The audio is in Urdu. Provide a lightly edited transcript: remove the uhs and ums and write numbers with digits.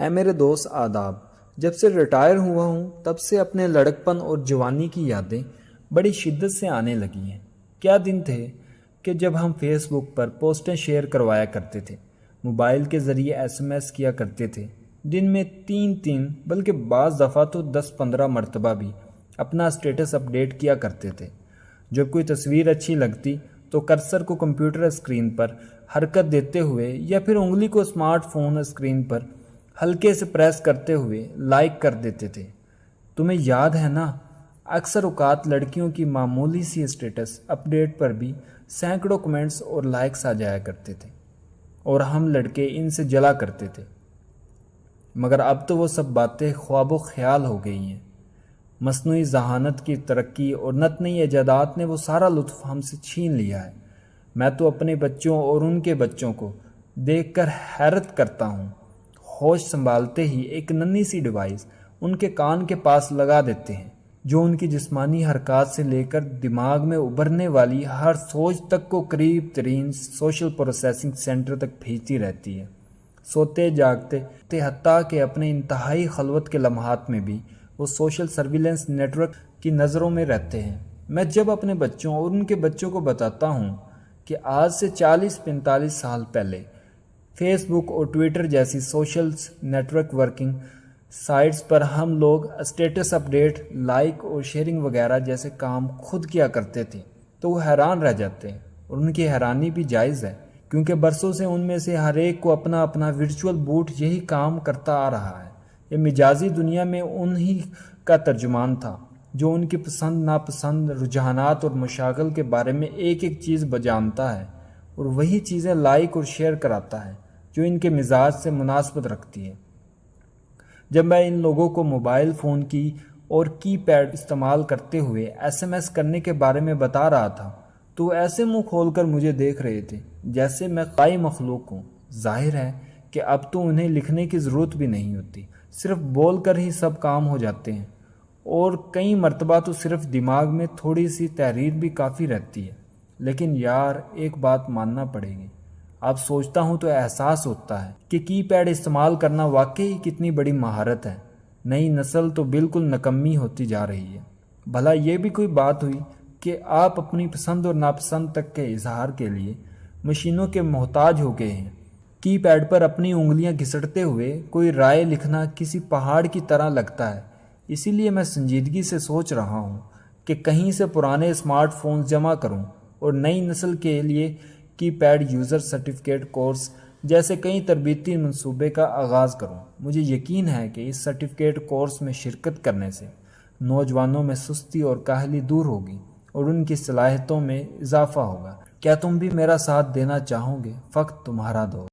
اے میرے دوست آداب، جب سے ریٹائر ہوا ہوں تب سے اپنے لڑکپن اور جوانی کی یادیں بڑی شدت سے آنے لگی ہیں۔ کیا دن تھے کہ جب ہم فیس بک پر پوسٹیں شیئر کروایا کرتے تھے، موبائل کے ذریعے SMS کیا کرتے تھے، دن میں 3 بلکہ بعض دفعہ تو 10-15 مرتبہ بھی اپنا اسٹیٹس اپڈیٹ کیا کرتے تھے۔ جب کوئی تصویر اچھی لگتی تو کرسر کو کمپیوٹر اسکرین پر حرکت دیتے ہوئے یا پھر انگلی کو اسمارٹ فون اسکرین پر ہلکے سے پریس کرتے ہوئے لائک کر دیتے تھے۔ تمہیں یاد ہے نا، اکثر اوقات لڑکیوں کی معمولی سی اسٹیٹس اپڈیٹ پر بھی سینکڑوں کمنٹس اور لائکس آ جایا کرتے تھے اور ہم لڑکے ان سے جلا کرتے تھے۔ مگر اب تو وہ سب باتیں خواب و خیال ہو گئی ہیں۔ مصنوعی ذہانت کی ترقی اور نت نئی ایجادات نے وہ سارا لطف ہم سے چھین لیا ہے۔ میں تو اپنے بچوں اور ان کے بچوں کو دیکھ کر حیرت کرتا ہوں، ہوش سنبھالتے ہی ایک ننھی سی ڈیوائس ان کے کان کے پاس لگا دیتے ہیں جو ان کی جسمانی حرکات سے لے کر دماغ میں ابھرنے والی ہر سوچ تک کو قریب ترین سوشل پروسیسنگ سینٹر تک بھیجتی رہتی ہے۔ سوتے جاگتے حتیٰ کہ اپنے انتہائی خلوت کے لمحات میں بھی وہ سوشل سرویلنس نیٹ ورک کی نظروں میں رہتے ہیں۔ میں جب اپنے بچوں اور ان کے بچوں کو بتاتا ہوں کہ آج سے 40-45 سال پہلے فیس بک اور ٹویٹر جیسی سوشل نیٹ ورکنگ سائٹس پر ہم لوگ اسٹیٹس اپڈیٹ، لائک اور شیئرنگ وغیرہ جیسے کام خود کیا کرتے تھے تو وہ حیران رہ جاتے ہیں، اور ان کی حیرانی بھی جائز ہے کیونکہ برسوں سے ان میں سے ہر ایک کو اپنا اپنا ورچوئل بوٹ یہی کام کرتا آ رہا ہے۔ یہ مجازی دنیا میں انہی کا ترجمان تھا جو ان کی پسند ناپسند، رجحانات اور مشاغل کے بارے میں ایک ایک چیز جانتا ہے اور وہی چیزیں لائک اور شیئر کراتا ہے جو ان کے مزاج سے مناسبت رکھتی ہے۔ جب میں ان لوگوں کو موبائل فون کی اور کی پیڈ استعمال کرتے ہوئے SMS کرنے کے بارے میں بتا رہا تھا تو وہ ایسے منہ کھول کر مجھے دیکھ رہے تھے جیسے میں قائی مخلوق ہوں۔ ظاہر ہے کہ اب تو انہیں لکھنے کی ضرورت بھی نہیں ہوتی، صرف بول کر ہی سب کام ہو جاتے ہیں، اور کئی مرتبہ تو صرف دماغ میں تھوڑی سی تحریر بھی کافی رہتی ہے۔ لیکن یار ایک بات ماننا پڑے گی، اب سوچتا ہوں تو احساس ہوتا ہے کہ کی پیڈ استعمال کرنا واقعی کتنی بڑی مہارت ہے۔ نئی نسل تو بالکل نکمی ہوتی جا رہی ہے۔ بھلا یہ بھی کوئی بات ہوئی کہ آپ اپنی پسند اور ناپسند تک کے اظہار کے لیے مشینوں کے محتاج ہو گئے ہیں۔ کی پیڈ پر اپنی انگلیاں گھسیٹتے ہوئے کوئی رائے لکھنا کسی پہاڑ کی طرح لگتا ہے۔ اسی لیے میں سنجیدگی سے سوچ رہا ہوں کہ کہیں سے پرانے اسمارٹ فونز جمع کروں اور نئی نسل کے لیے کی پیڈ یوزر سرٹیفکیٹ کورس جیسے کئی تربیتی منصوبے کا آغاز کروں۔ مجھے یقین ہے کہ اس سرٹیفکیٹ کورس میں شرکت کرنے سے نوجوانوں میں سستی اور کاہلی دور ہوگی اور ان کی صلاحیتوں میں اضافہ ہوگا۔ کیا تم بھی میرا ساتھ دینا چاہو گے؟ فقط تمہارا دوست۔